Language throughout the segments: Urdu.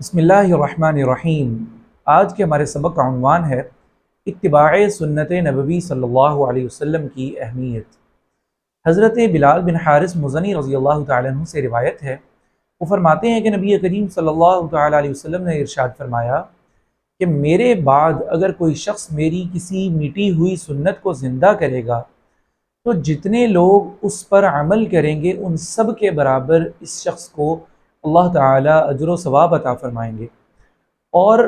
بسم اللہ الرحمن الرحیم۔ آج کے ہمارے سبق کا عنوان ہے اتباع سنت نبوی صلی اللہ علیہ وسلم کی اہمیت۔ حضرت بلال بن حارث مزنی رضی اللہ تعالیٰ عنہ سے روایت ہے، وہ فرماتے ہیں کہ نبی کریم صلی اللہ تعالیٰ علیہ وسلم نے ارشاد فرمایا کہ میرے بعد اگر کوئی شخص میری کسی مٹی ہوئی سنت کو زندہ کرے گا تو جتنے لوگ اس پر عمل کریں گے ان سب کے برابر اس شخص کو اللہ تعالیٰ اجر و ثواب عطا فرمائیں گے، اور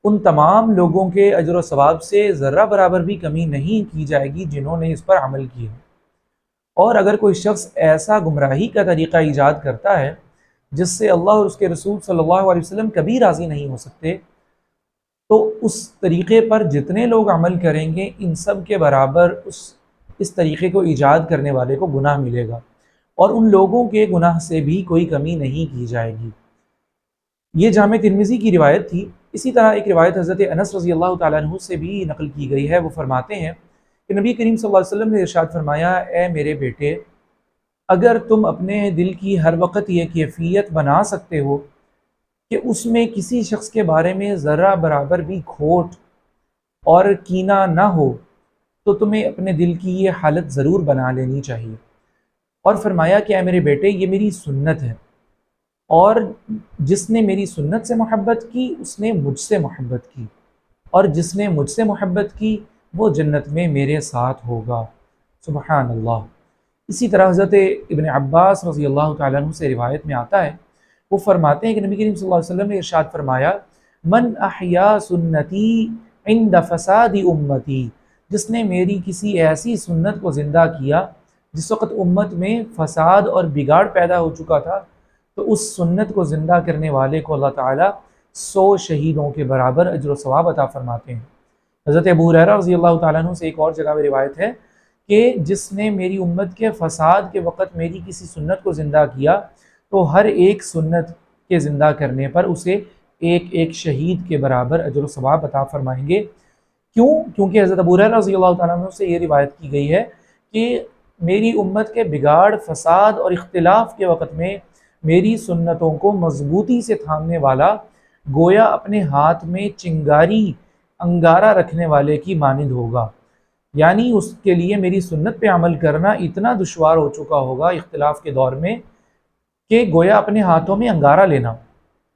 ان تمام لوگوں کے اجر و ثواب سے ذرہ برابر بھی کمی نہیں کی جائے گی جنہوں نے اس پر عمل کیا۔ اور اگر کوئی شخص ایسا گمراہی کا طریقہ ایجاد کرتا ہے جس سے اللہ اور اس کے رسول صلی اللہ علیہ وسلم کبھی راضی نہیں ہو سکتے، تو اس طریقے پر جتنے لوگ عمل کریں گے ان سب کے برابر اس طریقے کو ایجاد کرنے والے کو گناہ ملے گا، اور ان لوگوں کے گناہ سے بھی کوئی کمی نہیں کی جائے گی۔ یہ جامع ترمذی کی روایت تھی۔ اسی طرح ایک روایت حضرت انس رضی اللہ تعالیٰ عنہ سے بھی نقل کی گئی ہے، وہ فرماتے ہیں کہ نبی کریم صلی اللہ علیہ وسلم نے ارشاد فرمایا، اے میرے بیٹے، اگر تم اپنے دل کی ہر وقت یہ کیفیت بنا سکتے ہو کہ اس میں کسی شخص کے بارے میں ذرہ برابر بھی کھوٹ اور کینہ نہ ہو تو تمہیں اپنے دل کی یہ حالت ضرور بنا لینی چاہیے۔ اور فرمایا کہ اے میرے بیٹے، یہ میری سنت ہے، اور جس نے میری سنت سے محبت کی اس نے مجھ سے محبت کی، اور جس نے مجھ سے محبت کی وہ جنت میں میرے ساتھ ہوگا۔ سبحان اللہ۔ اسی طرح حضرت ابن عباس رضی اللہ تعالیٰ عنہ سے روایت میں آتا ہے، وہ فرماتے ہیں کہ نبی کریم صلی اللہ علیہ وسلم نے ارشاد فرمایا، من احیا سنتی عند فساد امتی، جس نے میری کسی ایسی سنت کو زندہ کیا جس وقت امت میں فساد اور بگاڑ پیدا ہو چکا تھا، تو اس سنت کو زندہ کرنے والے کو اللہ تعالیٰ 100 شہیدوں کے برابر اجر و ثواب عطا فرماتے ہیں۔ حضرت ابو ہریرہ رضی اللہ تعالیٰ عنہ سے ایک اور جگہ میں روایت ہے کہ جس نے میری امت کے فساد کے وقت میری کسی سنت کو زندہ کیا تو ہر ایک سنت کے زندہ کرنے پر اسے ایک ایک شہید کے برابر اجر و ثواب عطا فرمائیں گے۔ کیونکہ حضرت ابو ہریرہ رضی اللہ تعالیٰ عنہ سے یہ روایت کی گئی ہے کہ میری امت کے بگاڑ، فساد اور اختلاف کے وقت میں میری سنتوں کو مضبوطی سے تھامنے والا گویا اپنے ہاتھ میں چنگاری انگارہ رکھنے والے کی مانند ہوگا، یعنی اس کے لیے میری سنت پہ عمل کرنا اتنا دشوار ہو چکا ہوگا اختلاف کے دور میں کہ گویا اپنے ہاتھوں میں انگارہ لینا۔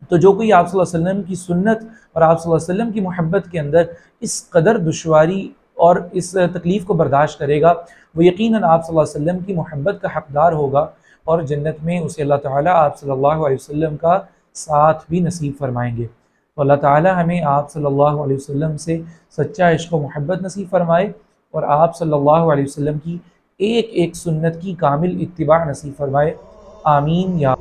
تو جو کوئی آپ صلی اللہ علیہ وسلم کی سنت اور آپ صلی اللہ علیہ وسلم کی محبت کے اندر اس قدر دشواری اور اس تکلیف کو برداشت کرے گا، وہ یقیناً آپ صلی اللہ علیہ وسلم کی محبت کا حقدار ہوگا، اور جنت میں اسے اللہ تعالیٰ آپ صلی اللہ علیہ وسلم کا ساتھ بھی نصیب فرمائیں گے۔ تو اللہ تعالیٰ ہمیں آپ صلی اللہ علیہ وسلم سے سچا عشق و محبت نصیب فرمائے، اور آپ صلی اللہ علیہ وسلم کی ایک ایک سنت کی کامل اتباع نصیب فرمائے۔ آمین یا